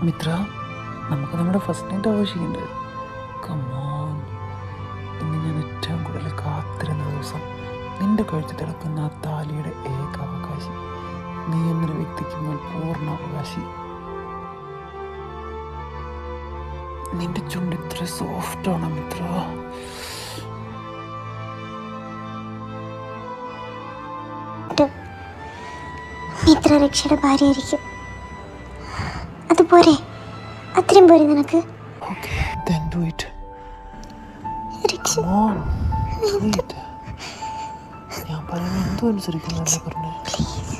മിത്ര, നമുക്ക് നമ്മുടെ first night ആഘോഷിക്കണ്ടേ? Come on. ഇന്ന് ഞാൻ ഏറ്റവും കൂടുതൽ കാത്തിരുന്ന ദിവസം, നിന്റെ കഴുത്തിൽ കിടക്കുന്ന ആ താലിയുടെ ഏകാവകാശി, നീ എന്നൊരു വ്യക്തിക്ക് മേൽ പൂർണ്ണാവകാശി. നിന്റെ ചുണ്ട് ഇത്ര സോഫ്റ്റാണ് മിത്ര. മിത്ര രക്ഷയുടെ ഭാര്യയായിരിക്കും. അതുപോലെ അത്രയും പോരെ നിനക്ക്? Okay, then do it. രക്ഷ, Come on, do it. ഞാൻ പറയുന്നത് എന്തും അനുസരിക്കുന്നല്ലേ പറഞ്ഞേ. പ്ലീസ്.